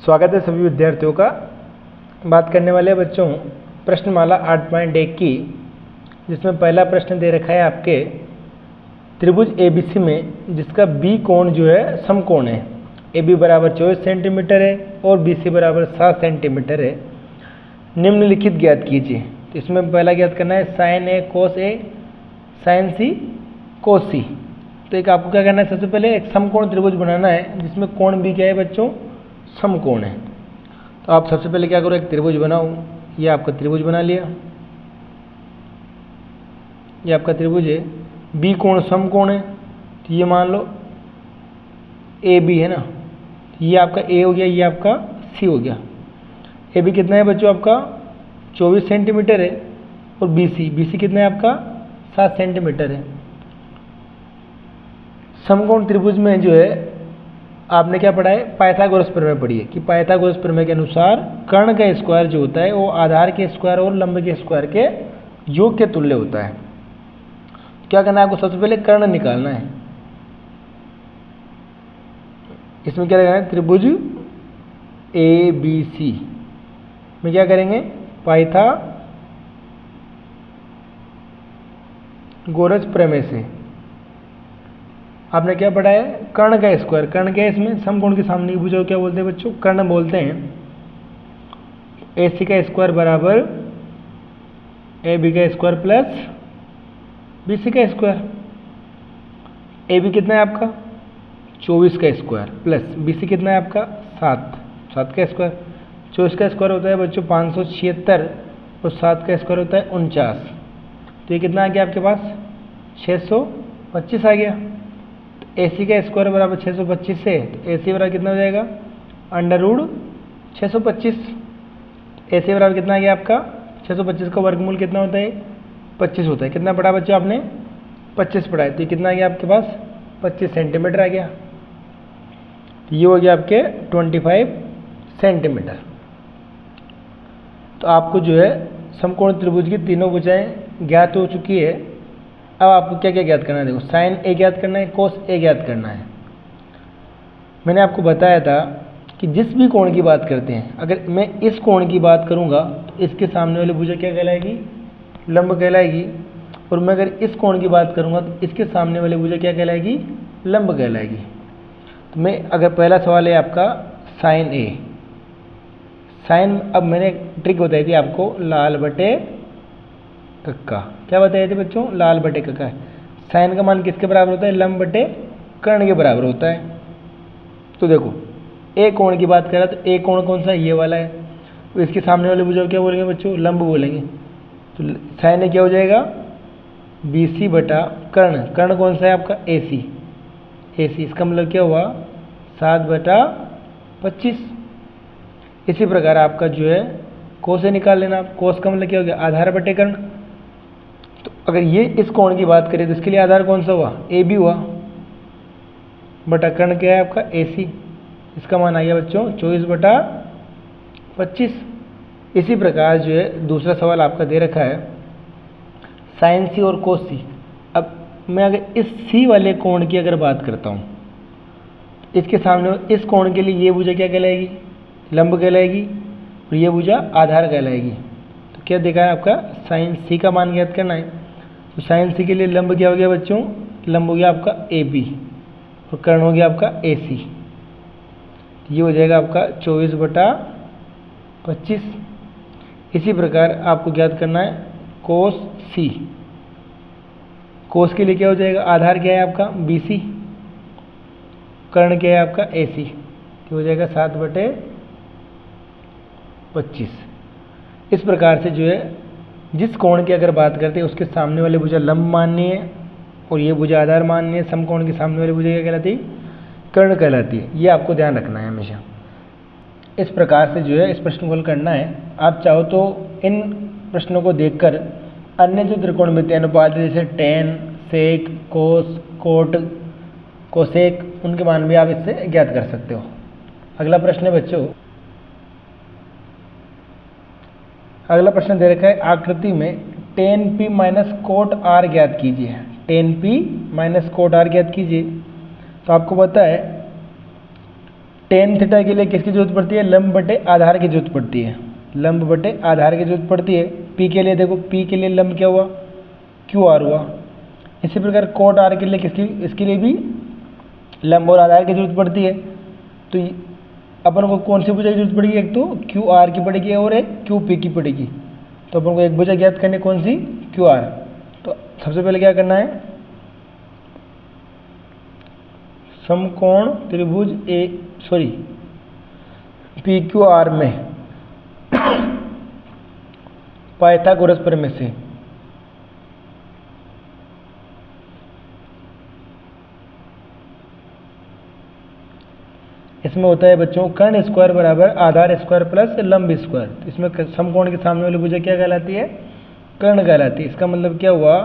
स्वागत है सभी विद्यार्थियों का। बात करने वाले बच्चों प्रश्नमाला 8.1 की, जिसमें पहला प्रश्न दे रखा है आपके त्रिभुज ABC में जिसका बी कोण जो है समकोण है। AB बराबर 24 सेंटीमीटर है और BC बराबर 7 सेंटीमीटर है। निम्नलिखित ज्ञात कीजिए। तो इसमें पहला ज्ञात करना है sine A cos A sine C cos C। तो एक आपको क्या करना है, सबसे पहले एक समकोण त्रिभुज बनाना है जिसमें कोण भी क्या है बच्चों, समकोण है। तो आप सबसे पहले क्या करो, एक त्रिभुज बनाओ। ये आपका त्रिभुज बना लिया, ये आपका त्रिभुज है। बी कोण समकोण है, तो ये मान लो AB है ना, ये आपका A हो गया, ये आपका C हो गया। AB कितना है बच्चों आपका 24 सेंटीमीटर है और BC कितना है आपका 7 सेंटीमीटर है। समकोण त्रिभुज में जो है आपने क्या पढ़ा है, पाइथागोरस प्रमेय पढ़ी है कि पाइथागोरस प्रमेय के अनुसार कर्ण का स्क्वायर जो होता है वो आधार के स्क्वायर और लंब के स्क्वायर के योग के तुल्य होता है। क्या करना है आपको, सबसे पहले कर्ण निकालना है। इसमें क्या लगाना है, त्रिभुज ABC में क्या करेंगे, पाइथागोरस प्रमेय से आपने क्या पढ़ा है, कर्ण का स्क्वायर। कर्ण क्या है, इसमें समकोण के सामने की भुजा क्या बोलते हैं बच्चों, कर्ण बोलते हैं। AC का स्क्वायर बराबर AB का स्क्वायर प्लस BC का स्क्वायर। AB कितना है आपका 24 का स्क्वायर प्लस BC कितना है आपका 7 का स्क्वायर। 24 का स्क्वायर होता है बच्चों 576 और 7 का स्क्वायर होता है 49। तो ये कितना आ गया आपके पास 625 आ गया। AC का स्क्वायर बराबर 625 से, तो AC बराबर कितना हो जाएगा √625। AC बराबर कितना आ गया आपका 625 का वर्गमूल कितना होता है 25 होता है। कितना पढ़ा बच्चों आपने 25 पढ़ा है। तो ये कितना आ गया आपके पास 25 सेंटीमीटर आ गया। तो ये हो गया आपके 25 सेंटीमीटर। तो आपको जो है समकोण त्रिभुज की तीनों भुजाएं ज्ञात हो चुकी है। अब आपको क्या क्या ज्ञात करना है, देखो साइन A ज्ञात करना है, कोस A ज्ञात करना है। मैंने आपको बताया था कि जिस भी कोण की बात करते हैं, अगर मैं इस कोण की बात करूंगा तो इसके सामने वाली भुजा क्या कहलाएगी, लंब कहलाएगी। और मैं अगर इस कोण की बात करूंगा तो इसके सामने वाली भुजा क्या कहलाएगी, लंब कहलाएगी। तो मैं अगर पहला सवाल है आपका साइन A, साइन, अब मैंने ट्रिक बताई थी आपको लाल बटे कक्का। क्या बताए थे बच्चों, लाल बटे कक्का। साइन का मान किसके बराबर होता है, लंब बटे कर्ण के बराबर होता है। तो देखो A कोण की बात करा तो A कोण कौन सा है, ये वाला है। तो इसके सामने वाले भुजा क्या बोलेंगे बच्चों, लंब बोलेंगे। तो साइन A क्या हो जाएगा BC बटा कर्ण। कर्ण कौन सा है आपका AC। इसका मतलब क्या हुआ 7/25। इसी प्रकार आपका जो है कोस से निकाल लेना। कोस का मतलब क्या हो गया, आधार बटे कर्ण। तो अगर ये इस कोण की बात करें तो इसके लिए आधार कौन सा हुआ, AB हुआ, बटा कर्ण क्या है आपका AC। इसका मान आ गया बच्चों 24/25। इसी प्रकार जो है दूसरा सवाल आपका दे रखा है साइन C और कोस C। अब मैं अगर इस C वाले कोण की अगर बात करता हूँ, इसके सामने इस कोण के लिए ये भुजा क्या कहलाएगी, लंब कहलाएगी, और ये भुजा आधार कहलाएगी। तो क्या देखा है आपका साइन C का मान ज्ञात करना है। तो साइन C के लिए लंब क्या हो गया बच्चों, लंब हो गया आपका AB और कर्ण हो गया आपका AC। ये हो जाएगा आपका 24/25। इसी प्रकार आपको ज्ञात करना है कोस C। कोस के लिए क्या हो जाएगा, आधार क्या है आपका BC, कर्ण क्या है आपका AC। तो हो जाएगा 7/25। इस प्रकार से जो है जिस कोण की अगर बात करते हैं उसके सामने वाली भुजा लंब माननी है और ये भुजा आधार माननी है। समकोण के सामने वाली भुजा क्या कहलाती है, कर्ण कहलाती है। ये आपको ध्यान रखना है हमेशा। इस प्रकार से जो है इस प्रश्न को हल करना है। आप चाहो तो इन प्रश्नों को देखकर अन्य जो त्रिकोणमितीय अनुपात जैसे टेन, सेक, कोस, कोट, कोसेक, उनके मान भी आप इससे ज्ञात कर सकते हो। अगला प्रश्न है बच्चों, अगला प्रश्न दे रखा है आकृति में tan P minus cot R ज्ञात कीजिए। tan P minus cot R ज्ञात कीजिए। तो आपको पता है टेन थीटा के लिए किसकी जरूरत पड़ती है? लंब बटे आधार की जरूरत पड़ती है, लंब बटे आधार की जरूरत पड़ती है। पी के लिए देखो, पी के लिए लंब क्या हुआ? क्यू आर हुआ। इसी प्रकार कोट आर के लिए इसके लिए भी लंब और आधार की जरूरत पड़ती है। तो अपन को कौन सी भुजा की जरूरत पड़ेगी? एक तो क्यू आर की पड़ेगी और एक क्यू पी की पड़ेगी। तो अपन को एक भुजा ज्ञात करनी, कौन सी? Q R. तो सबसे पहले क्या करना है? समकोण त्रिभुज पी क्यू आर में पाइथागोरस प्रमेय से इसमें होता है बच्चों कर्ण स्क्वायर बराबर आधार स्क्वायर प्लस लंब स्क्वायर। तो इसमें समकोण के सामने वाली भुजा क्या कहलाती है? कर्ण कहलाती है। इसका मतलब क्या हुआ?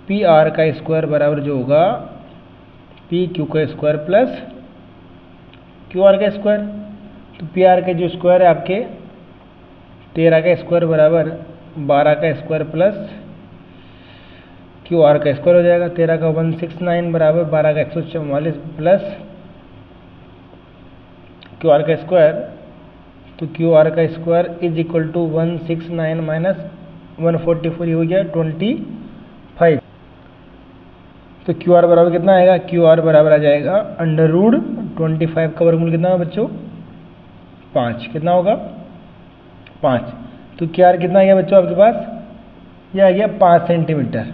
पी आर का स्क्वायर बराबर जो होगा पी क्यू का स्क्वायर प्लस क्यू आर का स्क्वायर। तो पी आर का जो स्क्वायर है आपके 13 का स्क्वायर बराबर 12 का स्क्वायर प्लस क्यू आर का स्क्वायर हो जाएगा। 13 का 169 बराबर 12 का 144 प्लस क्यू आर का स्क्वायर। तो क्यू आर का square is equal to 169 minus 144 हो गया 25। तो क्यू आर बराबर कितना आएगा? क्यू आर बराबर आ जाएगा अंडर रूट 25 का वर्गमूल कितना है बच्चों? 5। कितना होगा? 5। तो क्यू आर कितना आ गया बच्चों आपके पास? ये आ गया 5 सेंटीमीटर।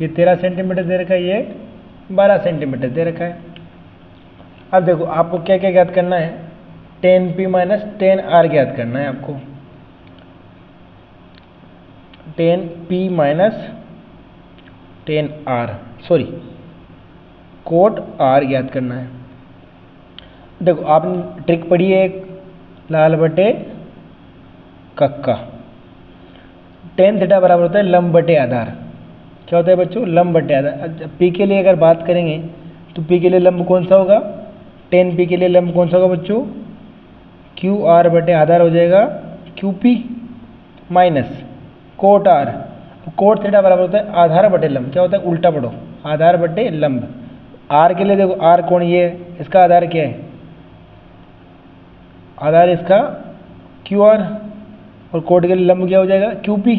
ये 13 सेंटीमीटर दे रखा है, ये 12 सेंटीमीटर दे रखा है। अब देखो आपको क्या क्या ज्ञात करना है? 10p माइनस 10r ज्ञात करना है आपको। 10p minus 10r coat r ज्ञात करना है। देखो आपने ट्रिक पढ़ी है एक, लाल बटे कक्का। टेन थीटा बराबर होता है लंब बटे आधार। क्या होता है बच्चों? लंब बटे आधार। पी के लिए अगर बात करेंगे तो पी के लिए लंब कौन सा होगा? 10p के लिए लंब कौन सा होगा बच्चों? क्यू आर बटे आधार हो जाएगा Q P minus cot R. Cot theta बराबर होता है आधार बटे लंब। क्या होता है? उल्टा पढ़ो, आधार बटे लंब। आर के लिए देखो, आर कौन? ये इसका आधार क्या है? आधार इसका क्यू आर। और कोट के लिए लंब क्या हो जाएगा? Q P.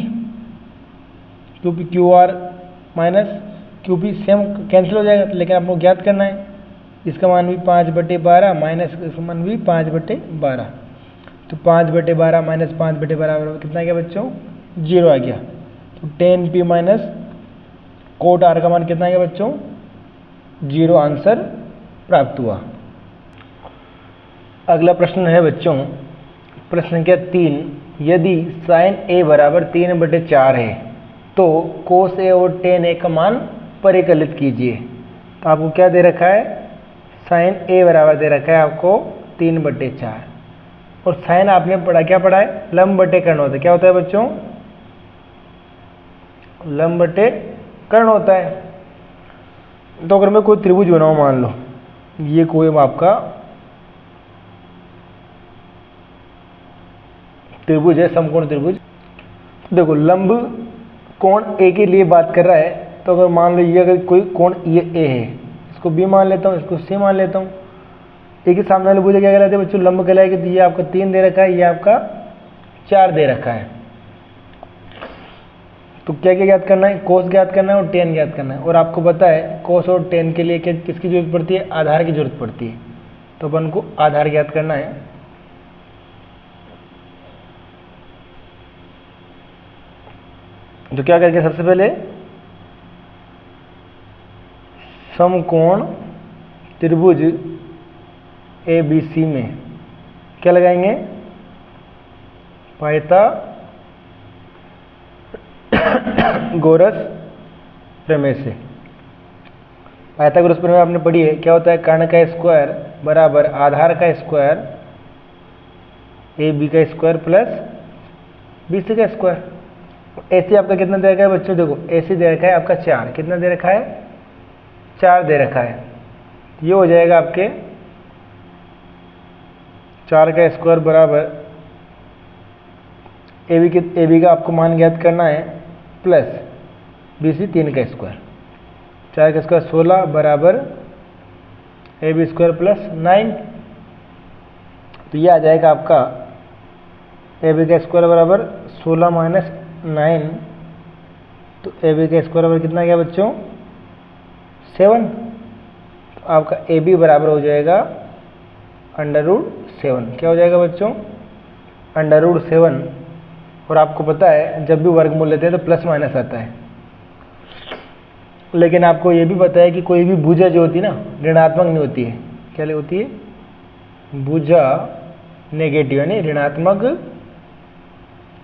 Q R minus Q P same cancel हो जाएगा, लेकिन आपको ज्ञात करना है। इसका मान भी 5/12 माइनस इसका मान भी 5/12। तो 5/12 माइनस 5/12 कितना आ गया बच्चों? 0 आ गया। तो 10p माइनस कोट आर का मान कितना आ गया बच्चों? 0 आंसर प्राप्त हुआ। अगला प्रश्न है बच्चों, प्रश्न संख्या 3। यदि साइन a बराबर 3/4 है तो कोस a और टेन a का मान परिकलित कीजिए। तो आपको क्या दे रखा है? साइन a बराबर दे रखा है आपको 3/4। और साइन आपने पढ़ा, क्या पढ़ा है? लंब बटे कर्ण होता है। क्या होता है बच्चों? लंब बटे कर्ण होता है। तो अगर मैं कोई त्रिभुज बनाऊं, मान लो ये कोई आपका त्रिभुज है, समकोण त्रिभुज। देखो लंब कोण ए के लिए बात कर रहा है। तो अगर मान लो ये अगर कोई कोण ये ए है, इसको बी मान लेता हूँ, इसको सी मान लेता हूँ। ए के सामने वाले भुजा क्या कहलाते हैं बच्चों? लंब कहलाएगी। तो ये आपका 3 दे रखा है, ये आपका 4 दे रखा है। तो क्या क्या ज्ञात करना है? कोस ज्ञात करना है और टेन ज्ञात करना है। और आपको पता है कोस और टेन के लिए किसकी जरूरत पड़ती है? आधार की जरूरत पड़ती है। तो अपन को आधार ज्ञात करना है। तो क्या करके सबसे पहले समकोण त्रिभुज ABC में क्या लगाएंगे? पाइथागोरस प्रमेय से। पाइथागोरस प्रमेय आपने पढ़ी है। क्या होता है? कर्ण का स्क्वायर बराबर आधार का स्क्वायर AB का स्क्वायर प्लस BC का स्क्वायर। AC आपका कितना दे रखा है बच्चों? देखो AC दे रखा है आपका 4। कितना दे रखा है? 4 दे रखा है। ये हो जाएगा आपके 4 का स्क्वायर बराबर AB का आपको मान ज्ञात करना है प्लस BC 3 का स्क्वायर। 4 का स्क्वायर 16 बराबर AB स्क्वायर प्लस 9। तो ये आ जाएगा आपका ए बी का स्क्वायर बराबर 16 माइनस 9, तो ए बी का स्क्वायर बराबर कितना गया बच्चों 7। तो आपका ए बी बराबर हो जाएगा √7। क्या हो जाएगा बच्चों √7। और आपको पता है जब भी वर्गमूल लेते हैं तो प्लस माइनस आता है, लेकिन आपको ये भी पता है कि कोई भी भुजा जो होती है ना ऋणात्मक नहीं होती है। क्या होती है भुजा नेगेटिव, यानी ऋणात्मक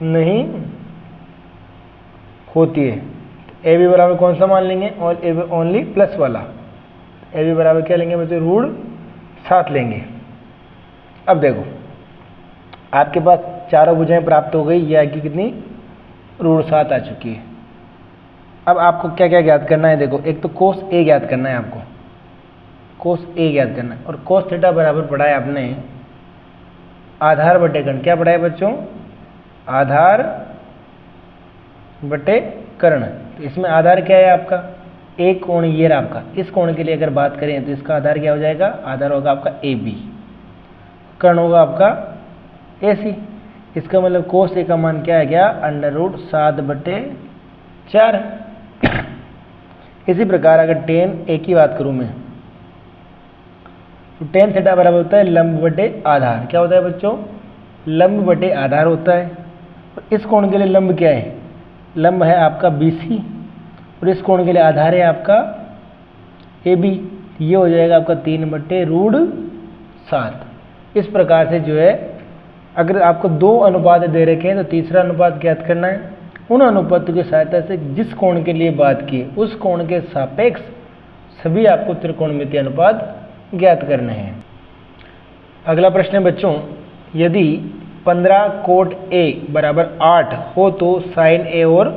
नहीं होती है। ए बी बराबर कौन सा मान लेंगे, और ए बी ओनली प्लस वाला। ए बी बराबर क्या लेंगे बच्चों √7 लेंगे। अब देखो आपके पास चारों भुजाएं प्राप्त हो गई, ये आगे कितनी √7 आ चुकी है। अब आपको क्या क्या ज्ञात करना है, देखो एक तो कोस ए ज्ञात करना है आपको, कोस ए ज्ञात करना है। और कोस थीटा बराबर पढ़ा है आपने आधार बटे कर्ण। क्या पढ़ा है बच्चों आधार बटे कर्ण। तो इसमें आधार क्या है आपका एक कोण, ये रहा आपका। इस कोण के लिए अगर बात करें तो इसका आधार क्या हो जाएगा, आधार होगा आपका ए बी, कर्ण होगा आपका ए सी। इसका मतलब कोस ए का मान क्या आ गया √7/4। इसी प्रकार अगर टेन ए की बात करूं मैं, तो टेन थीटा बराबर होता है लंब बटे आधार। क्या होता है बच्चों लंब बटे आधार होता है। और इस कोण के लिए लंब क्या है, लंब है आपका BC, और इस कोण के लिए आधार है आपका AB। ये हो जाएगा आपका 3/√7। इस प्रकार से जो है अगर आपको दो अनुपात दे रखे हैं तो तीसरा अनुपात ज्ञात करना है। उन अनुपातों की सहायता से जिस कोण के लिए बात की उस कोण के सापेक्ष सभी आपको त्रिकोणमितीय अनुपात ज्ञात करने हैं। अगला प्रश्न है बच्चों, यदि 15 कोट A बराबर 8 हो तो साइन A और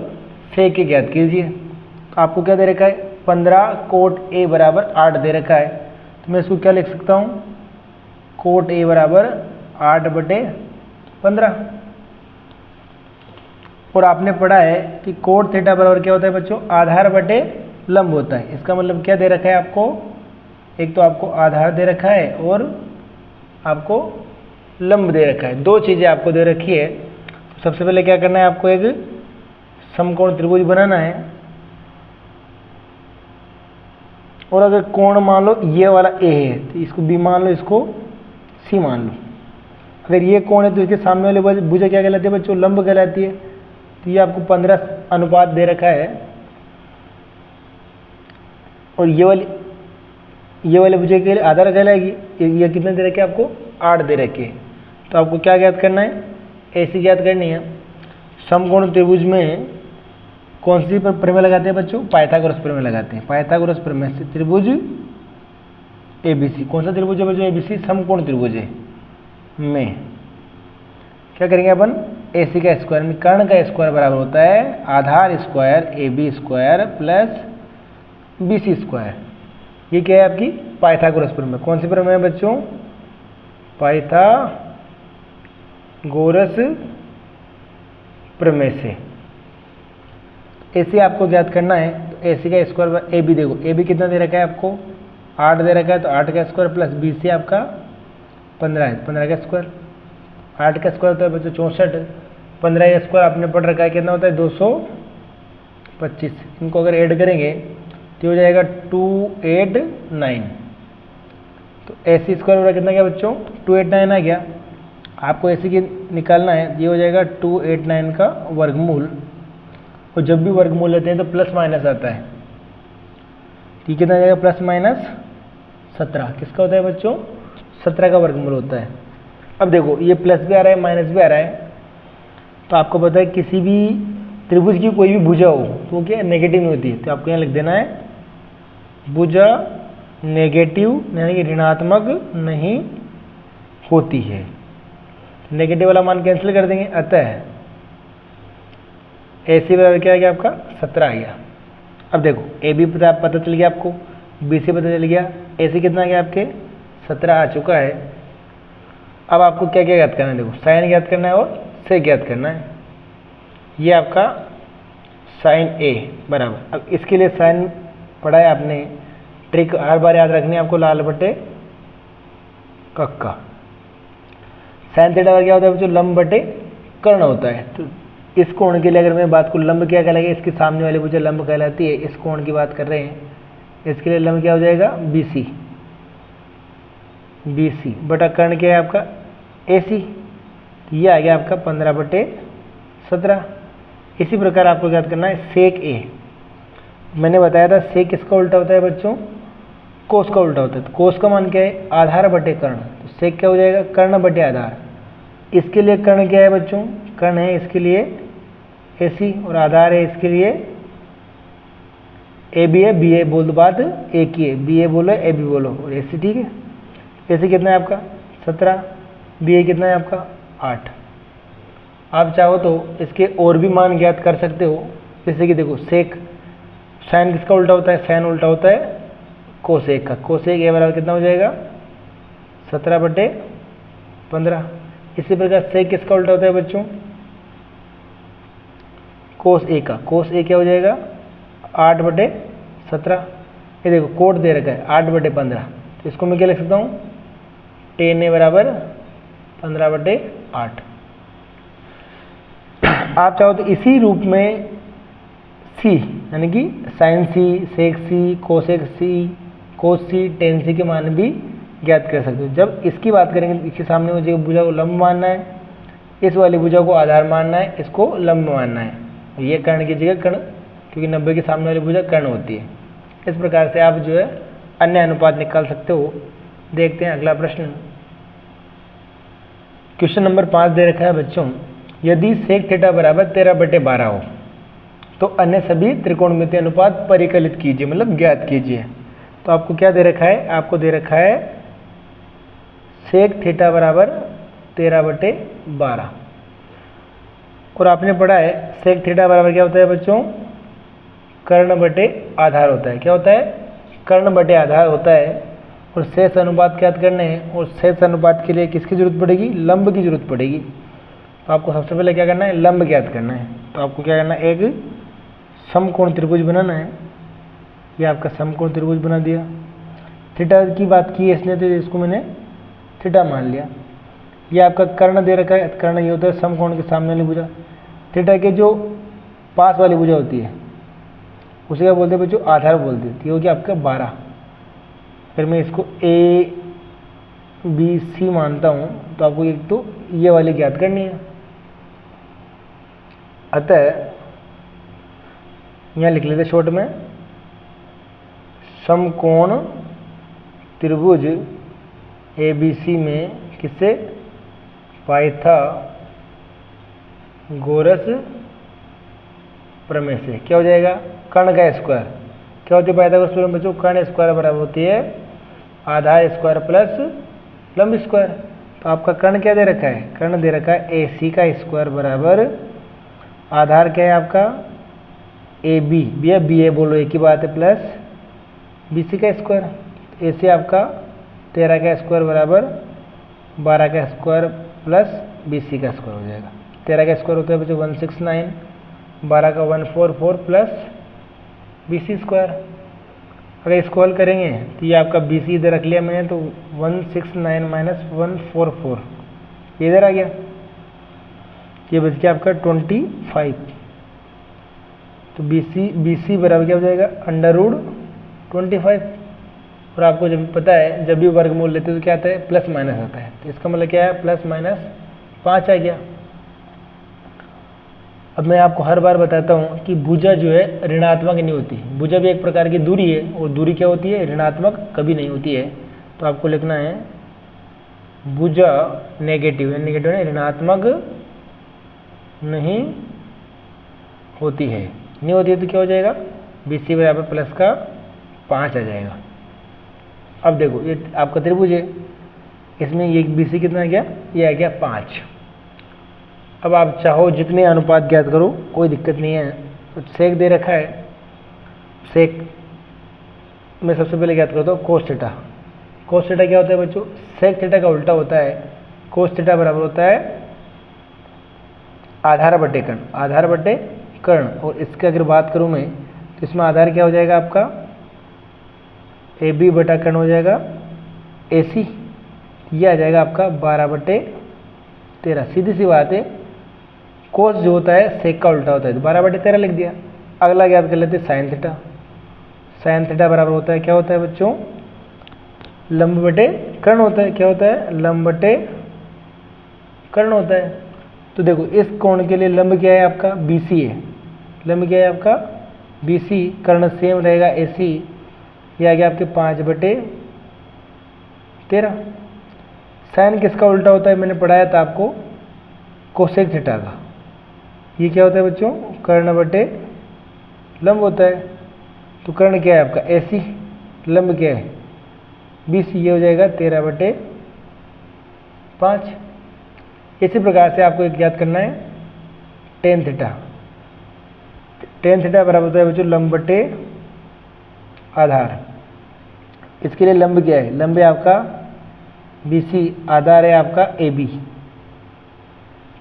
सेक के ज्ञात कीजिए। तो आपको क्या दे रखा है 15 कोट A बराबर 8 दे रखा है, तो मैं इसको क्या लिख सकता हूँ कोट A बराबर 8/15। और आपने पढ़ा है कि कोट थीटा बराबर क्या होता है बच्चों आधार बटे लंब होता है। इसका मतलब क्या दे रखा है आपको, एक तो आपको आधार दे रखा है और आपको लंब दे रखा है। दो चीज़ें आपको दे रखी है। सबसे पहले क्या करना है आपको एक समकोण त्रिभुज बनाना है। और अगर कोण मान लो ये वाला A है तो इसको B मान लो, इसको C मान लो। अगर ये कोण है तो इसके सामने वाले भुजा क्या कहलाती है बच्चों लंब कहलाती है। तो ये आपको 15 अनुपात दे रखा है, और ये वाले भुजा के लिए आधार कहलाएगी। ये कितने दे रखे आपको 8 दे रखे। तो आपको क्या ज्ञात करना है AC ज्ञात करनी है। समकोण त्रिभुज में कौन सी प्रमेय लगाते हैं बच्चों पाइथागोरस प्रमेय लगाते हैं। पाइथागोरस प्रमेय से त्रिभुज ABC, कौन सा त्रिभुज है बच्चों ABC समकोण त्रिभुज है में क्या करेंगे अपन AC का स्क्वायर में कर्ण का स्क्वायर बराबर होता है आधार square AB square plus BC square. ये क्या है आपकी पाइथागोरस प्रमेय। कौन सी प्रमेय है बच्चों पाइथागोरस प्रमेय से। AC आपको ज्ञात करना है तो AC का स्क्वायर AB देखो AB कितना दे रखा है आपको 8 दे रखा है, तो 8 का स्क्वायर प्लस BC आपका 15 है, 15 का स्क्वायर। 8 का स्क्वायर होता है बच्चों 64, 15 का स्क्वायर आपने पढ़ रखा है कितना होता है 225। इनको अगर ऐड करेंगे तो हो जाएगा 289। तो AC स्क्वायर कितना गया बच्चों 289 आ गया। आपको AC की निकालना है, ये हो जाएगा 289 का वर्गमूल। और जब भी वर्गमूल लेते हैं तो प्लस माइनस आता है। ठीक कितना जाएगा प्लस माइनस 17। किसका होता है बच्चों 17 का वर्गमूल होता है। अब देखो ये प्लस भी आ रहा है माइनस भी आ रहा है, तो आपको पता है किसी भी त्रिभुज की कोई भी भुजा हो तो क्या नेगेटिव नहीं होती है। तो आपको यहाँ लिख देना है भुजा नेगेटिव यानी कि ऋणात्मक नहीं होती है। नेगेटिव वाला मान कैंसिल कर देंगे, अतः AC बराबर क्या आ गया आपका 17 आ गया। अब देखो AB पता चल गया आपको, BC पता चल गया, AC कितना आ गया आपके 17 आ चुका है। अब आपको क्या क्या ज्ञात करना है, देखो साइन ज्ञात करना है और सेक ज्ञात करना है। ये आपका साइन A बराबर, अब इसके लिए साइन पढ़ा है आपने, ट्रिक हर बार याद रखनी है आपको लाल बटे कक्का। साइन थीटा क्या होता है बच्चों, लंब बटे कर्ण होता है। तो इस कोण के लिए अगर मैं बात करूँ, लंब क्या कहलाएगा, इसके सामने वाली भुजा लंब कहलाती है। इस कोण की बात कर रहे हैं, इसके लिए लंब क्या हो जाएगा, BC। BC बटा कर्ण क्या है आपका, AC। तो ये आ गया आपका 15/17। इसी प्रकार आपको याद करना है सेक A। मैंने बताया था सेक किसका उल्टा होता है बच्चों, कोस का उल्टा होता है। तो कोस का मान क्या है, आधार बटे कर्ण। तो सेक क्या हो जाएगा, कर्ण बटे आधार। इसके लिए कर्ण क्या है बच्चों, कर्ण है इसके लिए AC और आधार है इसके लिए AB है। BA बोल दो, बात एक ही है, BA बोलो AB बोलो और AC, ठीक है। AC कितना है आपका 17, BA कितना है आपका 8। आप चाहो तो इसके और भी मान ज्ञात कर सकते हो, जैसे कि देखो सेक साइन किसका उल्टा होता है, साइन उल्टा होता है कोसेक का। कोसेक A बराबर कितना हो जाएगा, 17/15। इसी प्रकार सेक किसका उल्टा होता है बच्चों, कोस A का। कोस A क्या हो जाएगा, 8/17। ये देखो कोट दे रखा है 8/15, तो इसको मैं क्या लिख सकता हूँ, tan A बराबर 15/8। आप चाहो तो इसी रूप में C यानी कि साइन C, सेक C, cosec C, cos C, tan C के मान भी ज्ञात कर सकते हो। जब इसकी बात करेंगे, इसके सामने मुझे भुजा को लंब मानना है, इस वाली भुजा को आधार मानना है, इसको लंब मानना है। ये कर्ण की जगह कर्ण, क्योंकि 90 के सामने वाली भुजा कर्ण होती है। इस प्रकार से आप जो है अन्य अनुपात निकाल सकते हो। देखते हैं अगला प्रश्न। क्वेश्चन नंबर 5 दे रखा है बच्चों, यदि सेक थीटा बराबर 13/12 हो तो अन्य सभी त्रिकोणमितीय अनुपात परिकलित कीजिए, मतलब ज्ञात कीजिए। तो आपको क्या दे रखा है, आपको दे रखा है सेक थीटा बराबर 13/12 और आपने पढ़ा है सेक थीटा बराबर क्या होता है बच्चों, कर्ण बटे आधार होता है। क्या होता है, कर्ण बटे आधार होता है। और शेष अनुपात ज्ञात करने हैं, और शेष अनुपात के लिए किसकी जरूरत पड़ेगी, लंब की जरूरत पड़ेगी। तो आपको सबसे पहले क्या करना है, लंब ज्ञात करना है। तो आपको क्या करना है, एक समकोण त्रिभुज बनाना है। ये आपका समकोण त्रिभुज बना दिया। थीटा की बात की है इसने, तो इसको मैंने थीटा मान लिया। ये आपका कर्ण दे रखा है, कर्ण ये होता है समकोण के सामने वाली भुजा। थीटा के जो पास वाली भुजा होती है उसे क्या बोलते हैं बच्चों, आधार बोलते हैं। ये हो गया आपका 12। फिर मैं इसको ABC मानता हूँ, तो आपको एक तो ये वाली ज्ञात करनी है। अतः यहाँ लिख लेते शॉर्ट में, समकोण त्रिभुज ABC में किससे, पाइथागोरस प्रमेय से। क्या हो जाएगा, कर्ण का स्क्वायर। क्या होती है पाइथागोरस प्रमेय बच्चों, कर्ण स्क्वायर बराबर होती है आधार स्क्वायर प्लस लंब स्क्वायर। तो आपका कर्ण क्या दे रखा है, कर्ण दे रखा है AC का स्क्वायर बराबर आधार क्या है आपका AB, भैया BA बोलो एक ही बात है, प्लस BC का स्क्वायर। AC आपका 13 का स्क्वायर बराबर 12 का स्क्वायर प्लस BC का स्क्वायर हो जाएगा। 13 का स्क्वायर होता है बच्चों 169, 12 का 144 प्लस BC स्क्वायर। अगर इसको हल करेंगे तो ये आपका BC इधर रख लिया मैंने, तो 169 माइनस 144 ये इधर आ गया। ये बच गया आपका 25। तो BC बराबर क्या हो जाएगा, √25। और आपको जब पता है जब भी वर्गमूल लेते हैं तो क्या आता है, प्लस माइनस आता है। तो इसका मतलब क्या है, प्लस माइनस 5 आ गया। अब मैं आपको हर बार बताता हूँ कि भुजा जो है ऋणात्मक नहीं होती। भुजा भी एक प्रकार की दूरी है, और दूरी क्या होती है, ऋणात्मक कभी नहीं होती है। तो आपको लिखना है भुजा नेगेटिव है, नेगेटिव है, ऋणात्मक नहीं होती है। नहीं होती है तो क्या हो जाएगा, BC बराबर प्लस का 5 आ जाएगा। अब देखो ये आपका त्रिभुज है, इसमें ये BC कितना आ गया, ये आ गया 5। अब आप चाहो जितने अनुपात ज्ञात करो, कोई दिक्कत नहीं है। तो सेक दे रखा है, सेक मैं सबसे पहले ज्ञात करता हूँ कोस थीटा। कोस थीटा क्या होता है बच्चों, सेक थीटा का उल्टा होता है। कोस थीटा बराबर होता है आधार बटे कर्ण, आधार बटे कर्ण। और इसकी अगर बात करूँ मैं, तो इसमें आधार क्या हो जाएगा आपका AB बटा कर्ण हो जाएगा AC। ये आ जाएगा आपका 12/12। 13। सीधी सी बात है, कोस जो होता है सेक का उल्टा होता है, तो 12/13 लिख दिया। अगला याद कर लेते हैं साइन थीटा। साइन थीटा बराबर होता है, क्या होता है बच्चों, लंब बटे कर्ण होता है। क्या होता है, लंब बटे कर्ण होता है। तो देखो इस कोण के लिए लंब क्या है आपका, BC है। लंब क्या है आपका, BC। कर्ण सेम रहेगा AC। ये आ गया आपके 5/13। साइन किसका उल्टा होता है, मैंने पढ़ाया था आपको, कोसेक थीटा का। ये क्या होता है बच्चों, कर्ण बटे लंब होता है। तो कर्ण क्या है आपका AC, लंब क्या है BC। ये हो जाएगा 13/5। इसी प्रकार से आपको एक याद करना है टेन थीटा। टेन थीटा बराबर होता है बच्चों लंब बटे आधार। इसके लिए लंब क्या है, लंब है आपका BC, आधार है आपका AB।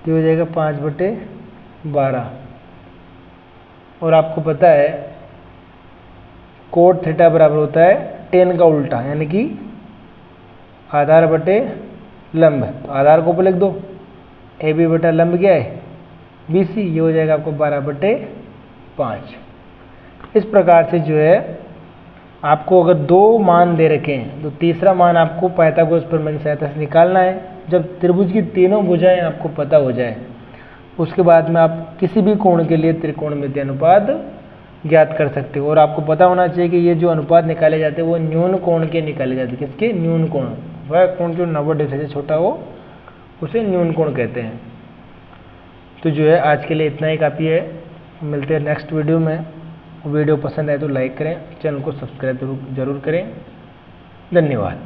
तो हो जाएगा 5/12। और आपको पता है कोट थीटा बराबर होता है टेन का उल्टा, यानी कि आधार बटे लंब। तो आधार को ऊपर लिख दो, AB बटा लंब क्या है BC। ये हो जाएगा आपको 12/5। इस प्रकार से जो है आपको अगर दो मान दे रखे हैं तो तीसरा मान आपको पाइथागोरस प्रमेय की सहायता से निकालना है। जब त्रिभुज की तीनों भुजाएं आपको पता हो जाए, उसके बाद में आप किसी भी कोण के लिए त्रिकोणमितीय अनुपात ज्ञात कर सकते हो। और आपको पता होना चाहिए कि ये जो अनुपात निकाले जाते हैं वो न्यून कोण के निकाले जाते हैं। किसके, न्यून कोण। वह कोण जो 90 डिग्री से छोटा हो उसे न्यून कोण कहते हैं। तो जो है आज के लिए इतना ही काफ़ी है। मिलते हैं नेक्स्ट वीडियो में। वीडियो पसंद आए तो लाइक करें, चैनल को सब्सक्राइब जरूर करें। धन्यवाद।